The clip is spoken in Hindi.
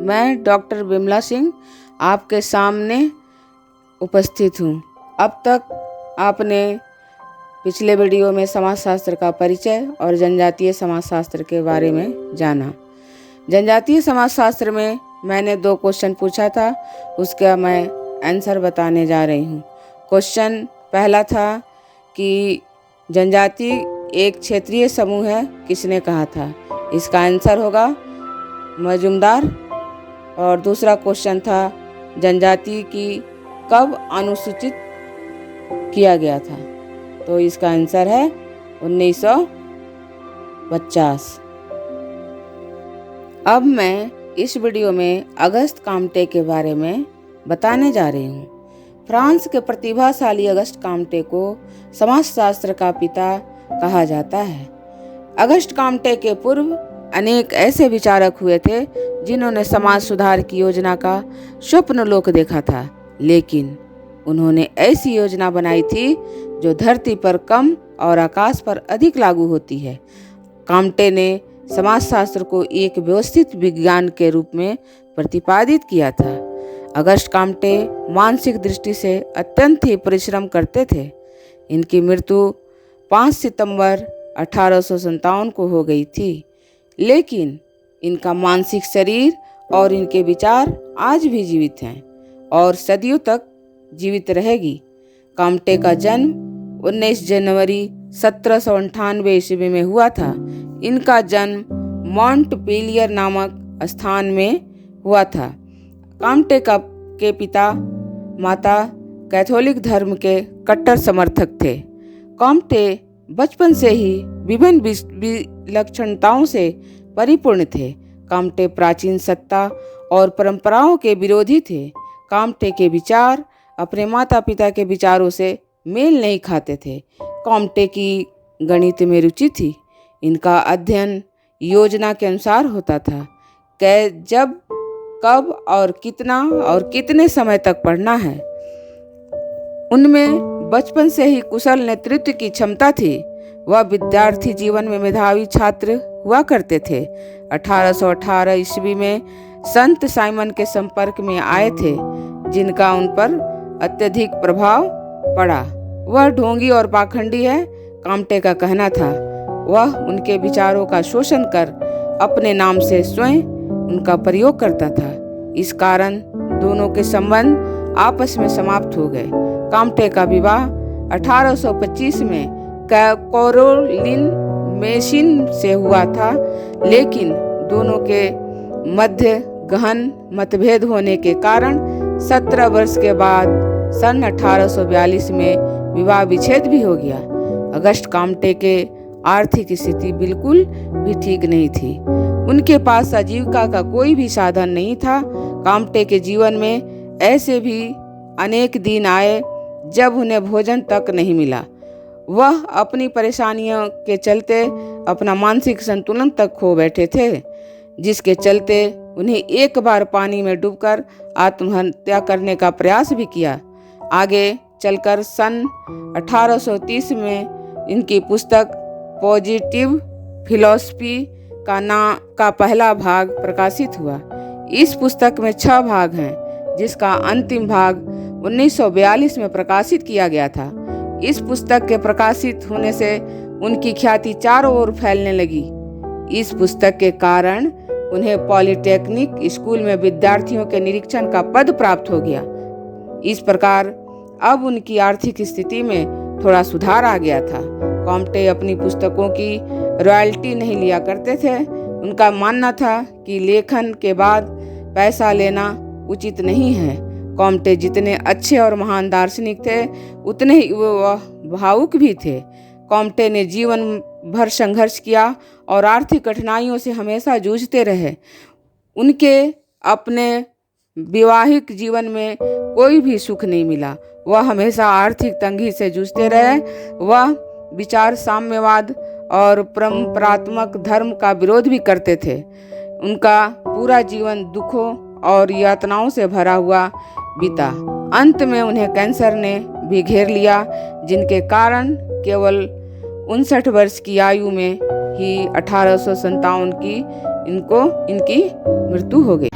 मैं डॉक्टर विमला सिंह आपके सामने उपस्थित हूँ। अब तक आपने पिछले वीडियो में समाजशास्त्र का परिचय और जनजातीय समाजशास्त्र के बारे में जाना। जनजातीय समाजशास्त्र में मैंने 2 क्वेश्चन पूछा था, उसका मैं आंसर बताने जा रही हूँ। क्वेश्चन पहला था कि जनजाति एक क्षेत्रीय समूह है, किसने कहा था? इसका आंसर होगा मजूमदार। और दूसरा क्वेश्चन था जनजाति की कब अनुसूचित किया गया था? तो इसका आंसर है 1950। अब मैं इस वीडियो में अगस्त काम्टे के बारे में बताने जा रही हूँ। फ्रांस के प्रतिभाशाली अगस्त काम्टे को समाजशास्त्र का पिता कहा जाता है। अगस्त काम्टे के पूर्व अनेक ऐसे विचारक हुए थे जिन्होंने समाज सुधार की योजना का स्वप्नलोक देखा था, लेकिन उन्होंने ऐसी योजना बनाई थी जो धरती पर कम और आकाश पर अधिक लागू होती है। काम्टे ने समाजशास्त्र को एक व्यवस्थित विज्ञान के रूप में प्रतिपादित किया था। अगस्त काम्टे मानसिक दृष्टि से अत्यंत ही परिश्रम करते थे। इनकी मृत्यु 5 सितंबर 1857 को हो गई थी, लेकिन इनका मानसिक शरीर और इनके विचार आज भी जीवित हैं और सदियों तक जीवित रहेगी। काम्टे का जन्म 19 जनवरी 1798 ईस्वी में हुआ था। इनका जन्म मॉन्टपेलियर नामक स्थान में हुआ था। काम्टे के पिता माता कैथोलिक धर्म के कट्टर समर्थक थे। काम्टे बचपन से ही विभिन्न विलक्षणताओं से परिपूर्ण थे। काम्टे प्राचीन सत्ता और परंपराओं के विरोधी थे। काम्टे के विचार अपने माता पिता के विचारों से मेल नहीं खाते थे। काम्टे की गणित में रुचि थी। इनका अध्ययन योजना के अनुसार होता था। जब, कब और कितने समय तक पढ़ना है। उनमें बचपन से ही कुशल नेतृत्व की क्षमता थी। वह विद्यार्थी जीवन में मेधावी छात्र हुआ करते थे। 1818 ईस्वी में संत साइमन के संपर्क में आए थे, जिनका उन पर अत्यधिक प्रभाव पड़ा। वह ढोंगी और पाखंडी है, काम्टे का कहना था। वह उनके विचारों का शोषण कर अपने नाम से स्वयं उनका प्रयोग करता था। इस कारण दोनों के संबंध आपस में समाप्त हो गए। काम्टे का विवाह 1825 में कैरोलिन मेसिन से हुआ था, लेकिन दोनों के मध्य गहन मतभेद होने के कारण 17 वर्ष के बाद सन 1842 में विवाह विच्छेद भी हो गया। अगस्त काम्टे के आर्थिक स्थिति बिल्कुल भी ठीक नहीं थी। उनके पास आजीविका का कोई भी साधन नहीं था। काम्टे के जीवन में ऐसे भी अनेक दिन आए जब उन्हें भोजन तक नहीं मिला। वह अपनी परेशानियों के चलते अपना मानसिक संतुलन तक खो बैठे थे, जिसके चलते उन्हें एक बार पानी में डूबकर आत्महत्या करने का प्रयास भी किया। आगे चलकर सन 1830 में इनकी पुस्तक पॉजिटिव फिलॉसफी का पहला भाग प्रकाशित हुआ। इस पुस्तक में 6 भाग हैं, जिसका अंतिम भाग 1942 में प्रकाशित किया गया था। इस पुस्तक के प्रकाशित होने से उनकी ख्याति चारों ओर फैलने लगी। इस पुस्तक के कारण उन्हें पॉलिटेक्निक स्कूल में विद्यार्थियों के निरीक्षण का पद प्राप्त हो गया। इस प्रकार अब उनकी आर्थिक स्थिति में थोड़ा सुधार आ गया था। काम्टे अपनी पुस्तकों की रॉयल्टी नहीं लिया करते थे। उनका मानना था कि लेखन के बाद पैसा लेना उचित नहीं है। काम्टे जितने अच्छे और महान दार्शनिक थे, उतने ही वह भावुक भी थे। काम्टे ने जीवन भर संघर्ष किया और आर्थिक कठिनाइयों से हमेशा जूझते रहे। उनके अपने वैवाहिक जीवन में कोई भी सुख नहीं मिला। वह हमेशा आर्थिक तंगी से जूझते रहे। वह विचार साम्यवाद और परंपरात्मक धर्म का विरोध भी करते थे। उनका पूरा जीवन दुखों और यातनाओं से भरा हुआ बीता। अंत में उन्हें कैंसर ने भी घेर लिया, जिनके कारण केवल 59 वर्ष की आयु में ही 1857 की इनकी मृत्यु हो गई।